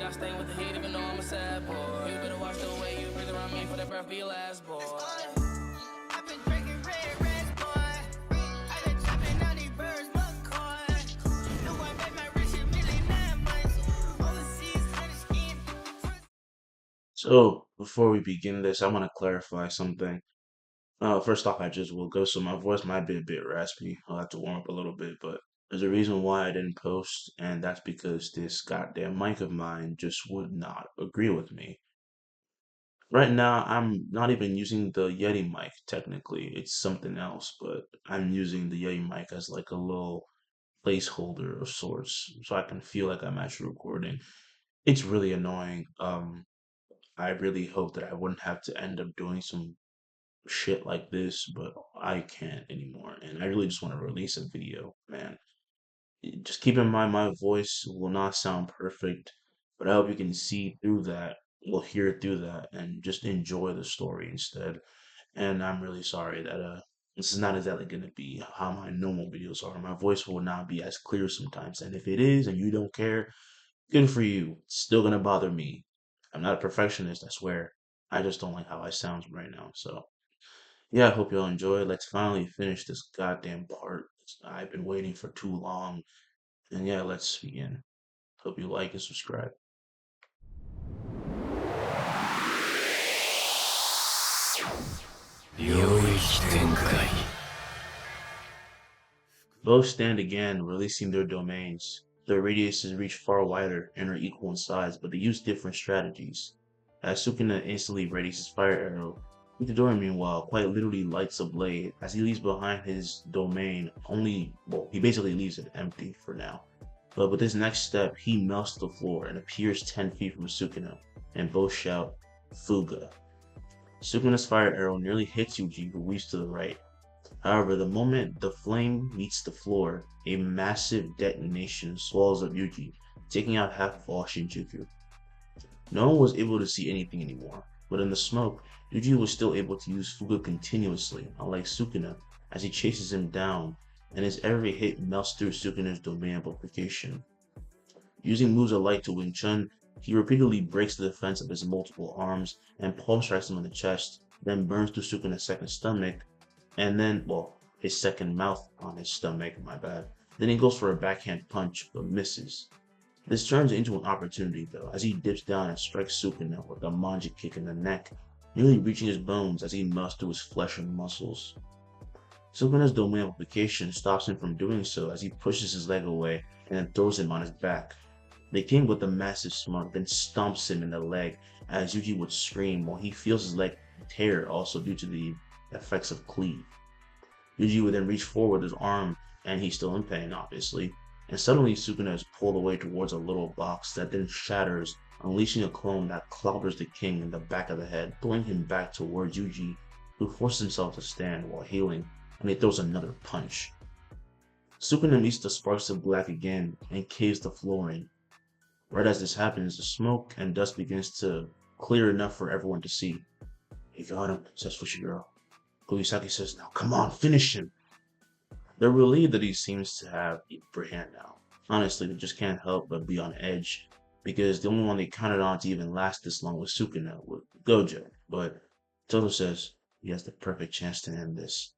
I stay with the heat even though I'm a sad boy. You better watch the way you breathe around me for that breath be your last boy. I've been drinking red boy. I been chopping out these birds, McCoy. No, I bet my rich a million 9 months. Overseas, honey skin. So, before we begin this, I want to clarify something. First off, I just woke up, so my voice might be a bit raspy. I'll have to warm up a little bit, but there's a reason why I didn't post, and that's because this goddamn mic of mine just would not agree with me. Right now, I'm not even using the Yeti mic, technically. It's something else, but I'm using the Yeti mic as like a little placeholder of sorts, so I can feel like I'm actually recording. It's really annoying. I really hope that I wouldn't have to end up doing some shit like this, but I can't anymore. And I really just want to release a video, man. Just keep in mind my voice will not sound perfect, but I hope you can see through that, will hear through that, and just enjoy the story instead. And I'm really sorry that this is not exactly gonna be how my normal videos are. My voice will not be as clear sometimes. And if it is and you don't care, good for you. It's still gonna bother me. I'm not a perfectionist, I swear. I just don't like how I sound right now. So yeah, I hope y'all enjoy. Let's finally finish this goddamn part. I've been waiting for too long. And yeah, let's begin. Hope you like and subscribe. Both stand again, releasing their domains. Their radiuses reach far wider and are equal in size, but they use different strategies. As Sukuna instantly readies his fire arrow, Itadori meanwhile quite literally lights a blade as he leaves behind his domain he basically leaves it empty for now. But with his next step, he melts the floor and appears 10 feet from Sukuna, and both shout, Fuga. Sukuna's fire arrow nearly hits Yuji, who weaves to the right. However, the moment the flame meets the floor, a massive detonation swallows up Yuji, taking out half of all Shinjuku. No one was able to see anything anymore, but in the smoke, Yuji was still able to use Fuga continuously, unlike Sukuna, as he chases him down, and his every hit melts through Sukuna's domain amplification. Using moves alike to Wing Chun, he repeatedly breaks the defense of his multiple arms and palm strikes him in the chest, then burns through Sukuna's second stomach, and then, his second mouth on his stomach, my bad. Then he goes for a backhand punch, but misses. This turns into an opportunity, though, as he dips down and strikes Sukuna with a manji kick in the neck, nearly reaching his bones as he melts through his flesh and muscles. Sukuna's domain amplification stops him from doing so as he pushes his leg away and then throws him on his back. The king with a massive smirk then stomps him in the leg as Yuji would scream while he feels his leg tear also due to the effects of cleave. Yuji would then reach forward with his arm, and he's still in pain, obviously, and suddenly Sukuna is pulled away towards a little box that then shatters, unleashing a clone that clobbers the king in the back of the head, pulling him back towards Yuji, who forces himself to stand while healing, and he throws another punch. Sukuna meets the sparks of black again and caves the floor in. Right as this happens, the smoke and dust begins to clear enough for everyone to see. "He got him," says Fushiguro. Kugisaki says, "Now come on, finish him." They're relieved that he seems to have the upper hand now. Honestly, they just can't help but be on edge, because the only one they counted on to even last this long was Sukuna with Gojo. But Toto says he has the perfect chance to end this.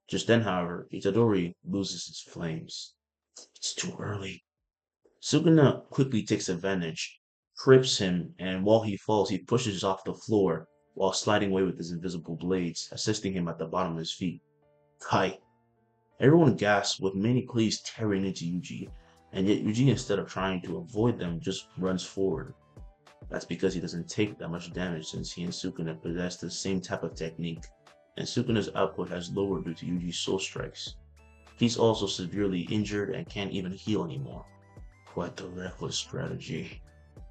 Just then, however, Itadori loses his flames. It's too early. Sukuna quickly takes advantage, trips him, and while he falls, he pushes off the floor while sliding away with his invisible blades, assisting him at the bottom of his feet. Kai! Everyone gasps with many cleaves tearing into Yuji, and yet Yuji, instead of trying to avoid them, just runs forward. That's because he doesn't take that much damage since he and Sukuna possess the same type of technique, and Sukuna's output has lowered due to Yuji's soul strikes. He's also severely injured and can't even heal anymore. Quite the reckless strategy.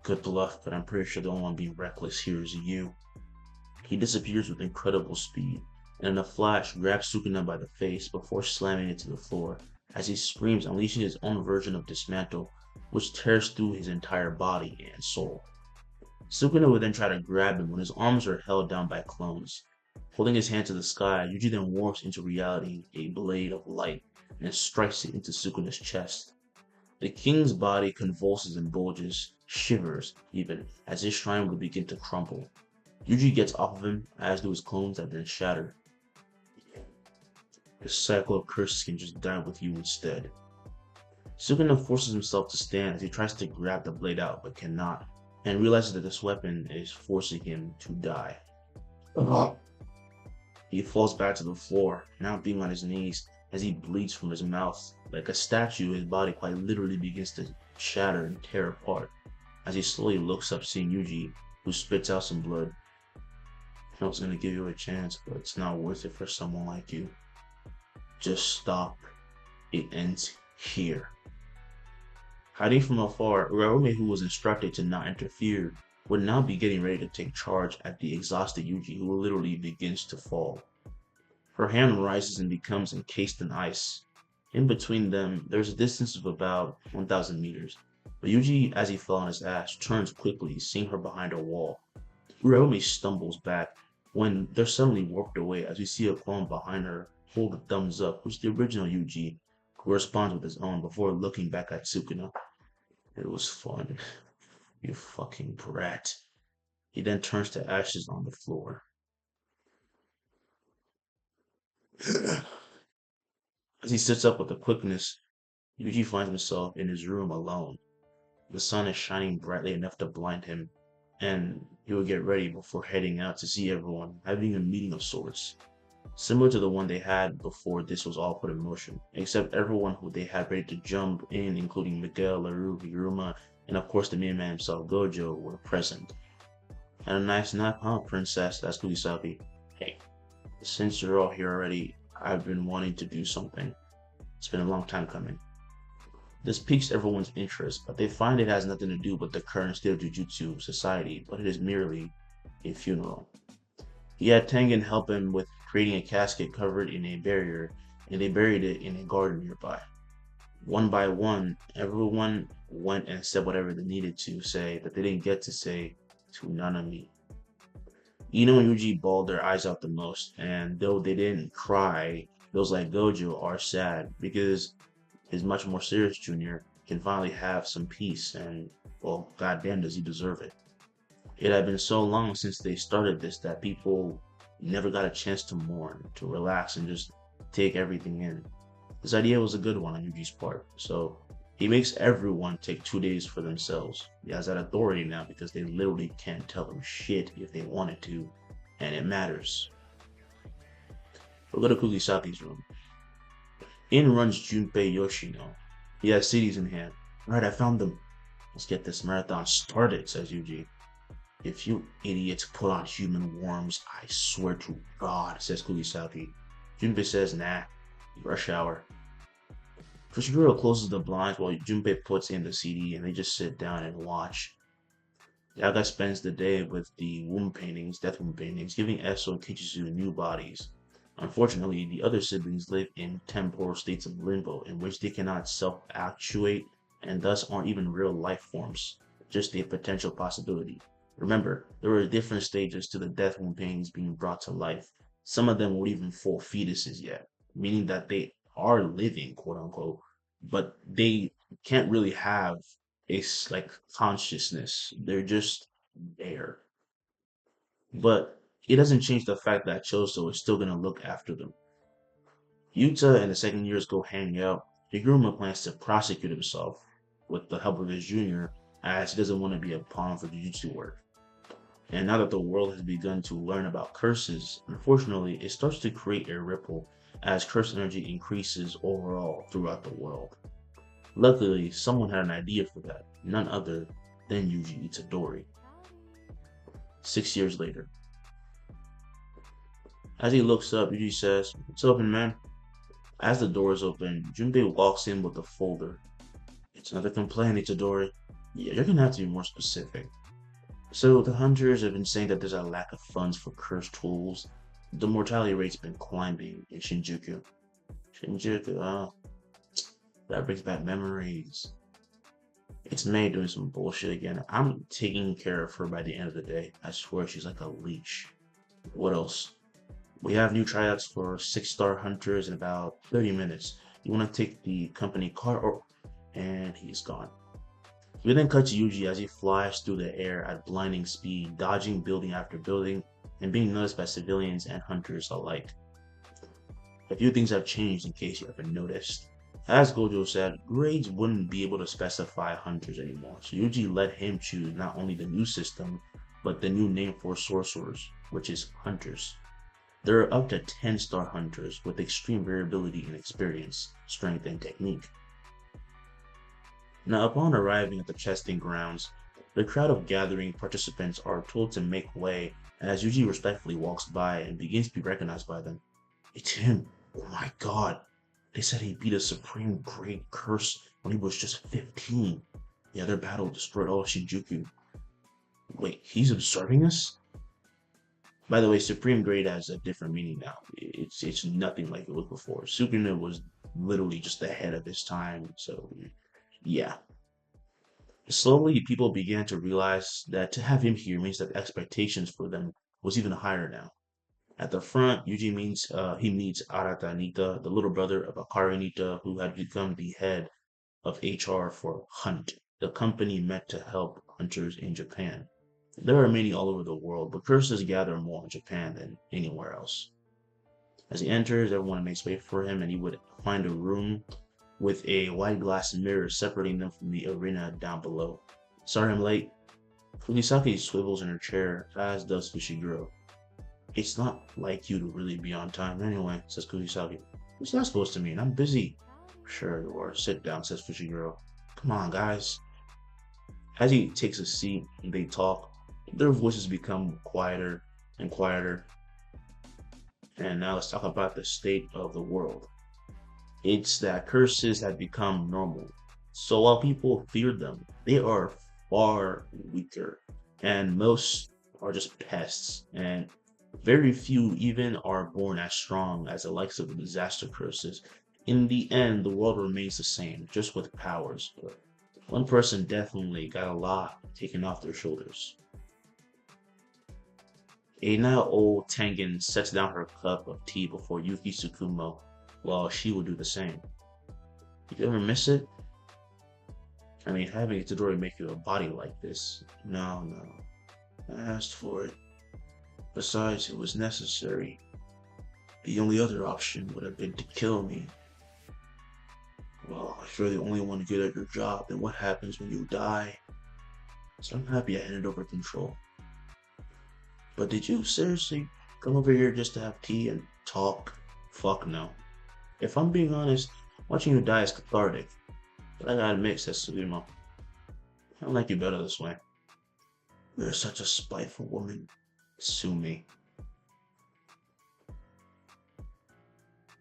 Good bluff, but I'm pretty sure the only one being reckless here is you. He disappears with incredible speed, and in a flash grabs Sukuna by the face before slamming it to the floor, as he screams, unleashing his own version of Dismantle, which tears through his entire body and soul. Sukuna would then try to grab him when his arms are held down by clones. Holding his hand to the sky, Yuji then warps into reality a blade of light and strikes it into Sukuna's chest. The king's body convulses and bulges, shivers even, as his shrine would begin to crumble. Yuji gets off of him, as do his clones that then shatter. The cycle of curses can just die with you instead. Sukuna forces himself to stand as he tries to grab the blade out but cannot, and realizes that this weapon is forcing him to die. He falls back to the floor, now being on his knees, as he bleeds from his mouth. Like a statue, his body quite literally begins to shatter and tear apart, as he slowly looks up seeing Yuji, who spits out some blood. I was gonna give you a chance, but it's not worth it for someone like you. Just stop. It ends here. Hiding from afar, Ryomen, who was instructed to not interfere, would now be getting ready to take charge at the exhausted Yuji, who literally begins to fall. Her hand rises and becomes encased in ice. In between them, there's a distance of about 1,000 meters, but Yuji, as he fell on his ass, turns quickly, seeing her behind a wall. Ryomen stumbles back when they're suddenly warped away, as we see a clone behind her hold a thumbs up, which the original Yuji, who responds with his own before looking back at Sukuna. It was fun. You fucking brat. He then turns to ashes on the floor. As he sits up with a quickness, Yuji finds himself in his room alone. The sun is shining brightly enough to blind him, and he will get ready before heading out to see everyone, having a meeting of sorts. Similar to the one they had before this was all put in motion, except everyone who they had ready to jump in, including Miguel, LaRue, Hiruma, and of course the main man himself, Gojo, were present. And a nice nap, huh, princess? That's Kugisaki. Hey, since you're all here already, I've been wanting to do something. It's been a long time coming. This piques everyone's interest, but they find it has nothing to do with the current state of Jujutsu society, but it is merely a funeral. He had Tengen help him with creating a casket covered in a barrier, and they buried it in a garden nearby. One by one, everyone went and said whatever they needed to say that they didn't get to say to Nanami. Ino and Yuji bawled their eyes out the most, and though they didn't cry, those like Gojo are sad because his much more serious junior can finally have some peace, and well, goddamn does he deserve it. It had been so long since they started this that people never got a chance to mourn, to relax, and just take everything in. This idea was a good one on Yuji's part, so he makes everyone take 2 days for themselves. He has that authority now because they literally can't tell him shit if they wanted to, and it matters. We'll go to Kugisaki's room. In runs Junpei Yoshino. He has CDs in hand. Alright, I found them. Let's get this marathon started, says Yuji. If you idiots put on human worms, I swear to God, says Kugisaki. Junpei says, nah, rush hour. Fushiguro closes the blinds while Junpei puts in the CD and they just sit down and watch. Yaga spends the day with the death womb paintings, giving Eso and Kichizu new bodies. Unfortunately, the other siblings live in temporal states of limbo in which they cannot self-actuate and thus aren't even real life forms, just a potential possibility. Remember, there were different stages to the death womb paintings being brought to life. Some of them weren't even full fetuses yet, meaning that they are living, quote unquote, but they can't really have a consciousness. They're just there. But it doesn't change the fact that Choso is still gonna look after them. Yuta and the second years go hang out. Higuruma plans to prosecute himself with the help of his junior, as he doesn't want to be a pawn for Jujutsu work. And now that the world has begun to learn about curses, unfortunately, it starts to create a ripple as curse energy increases overall throughout the world. Luckily, someone had an idea for that, none other than Yuji Itadori. 6 years later. As he looks up, Yuji says, "What's open, man?" As the door is open, Junpei walks in with a folder. "It's another complaint, Itadori." "Yeah, you're gonna have to be more specific." "So the hunters have been saying that there's a lack of funds for cursed tools. The mortality rate's been climbing in Shinjuku." "Shinjuku, oh. That brings back memories." It's May doing some bullshit again. I'm taking care of her by the end of the day. I swear she's like a leech. What else? "We have new tryouts for 6-star hunters in about 30 minutes. You want to take the company car or..." And he's gone. We then cut to Yuji as he flies through the air at blinding speed, dodging building after building, and being noticed by civilians and hunters alike. A few things have changed in case you haven't noticed. As Gojo said, grades wouldn't be able to specify hunters anymore, so Yuji let him choose not only the new system, but the new name for sorcerers, which is hunters. There are up to 10-star hunters with extreme variability in experience, strength, and technique. Now, upon arriving at the testing grounds, the crowd of gathering participants are told to make way as Yuji respectfully walks by and begins to be recognized by them. It's him! Oh my god! They said he beat a supreme grade curse when he was just 15. The other battle destroyed all Shinjuku. Wait, he's observing us? By the way, supreme grade has a different meaning now. It's nothing like it was before. Sukuna was literally just ahead of his time, so yeah. Slowly, people began to realize that to have him here means that expectations for them was even higher now. At the front, Yuji meets Arata Nita, the little brother of Akari Nita, who had become the head of HR for Hunt, the company meant to help hunters in Japan. There are many all over the world, but curses gather more in Japan than anywhere else. As he enters, everyone makes way for him, and he would find a room with a wide glass mirror separating them from the arena down below. Sorry I'm late. Funisaki swivels in her chair, as does Fushiguro. It's not like you to really be on time anyway, says Kugisaki. What's that supposed to mean? I'm busy. Sure you are. Sit down, says Fushiguro. Come on, guys. As he takes a seat and they talk, their voices become quieter and quieter. And now let's talk about the state of the world. It's that curses have become normal. So while people fear them, they are far weaker. And most are just pests. And very few even are born as strong as the likes of the disaster curses. In the end, the world remains the same, just with powers. But one person definitely got a lot taken off their shoulders. A now old Tengen sets down her cup of tea before Yuki Tsukumo, while she will do the same. You ever miss it? I mean, having Itadori make you a body like this. No. I asked for it. Besides, it was necessary. The only other option would have been to kill me. Well, if you're the only one good at your job, then what happens when you die? So I'm happy I handed over control. But did you seriously come over here just to have tea and talk? Fuck no. If I'm being honest, watching you die is cathartic. But I gotta admit, says Sugimo, I don't like you better this way. You're such a spiteful woman. Sue me.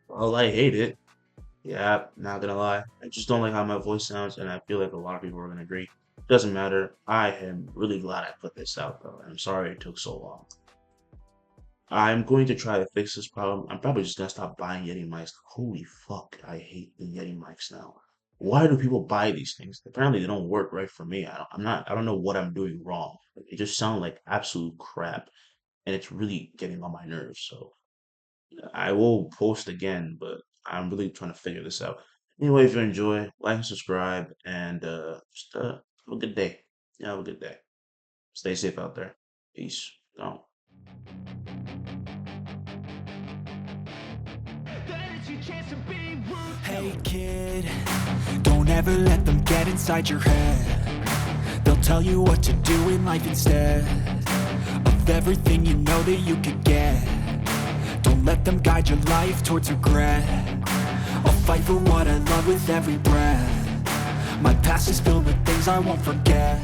Well, I hate it. Yeah, not gonna lie. I just don't like how my voice sounds, and I feel like a lot of people are gonna agree. Doesn't matter. I am really glad I put this out, though, and I'm sorry it took so long. I'm going to try to fix this problem. I'm probably just gonna stop buying Yeti mics. Holy fuck, I hate the Yeti mics now. Why do people buy these things? Apparently they don't work right for me. I don't know what I'm doing wrong. They just sound like absolute crap, and it's really getting on my nerves. So I will post again, but I'm really trying to figure this out. Anyway, if you enjoy, like and subscribe, and just have a good day. Yeah, have a good day. Stay safe out there. Peace. Gone. Hey kid, don't ever let them get inside your head. They'll tell you what to do in life instead of everything you know that you could get. Don't let them guide your life towards regret. I'll fight for what I love with every breath. My past is filled with things I won't forget.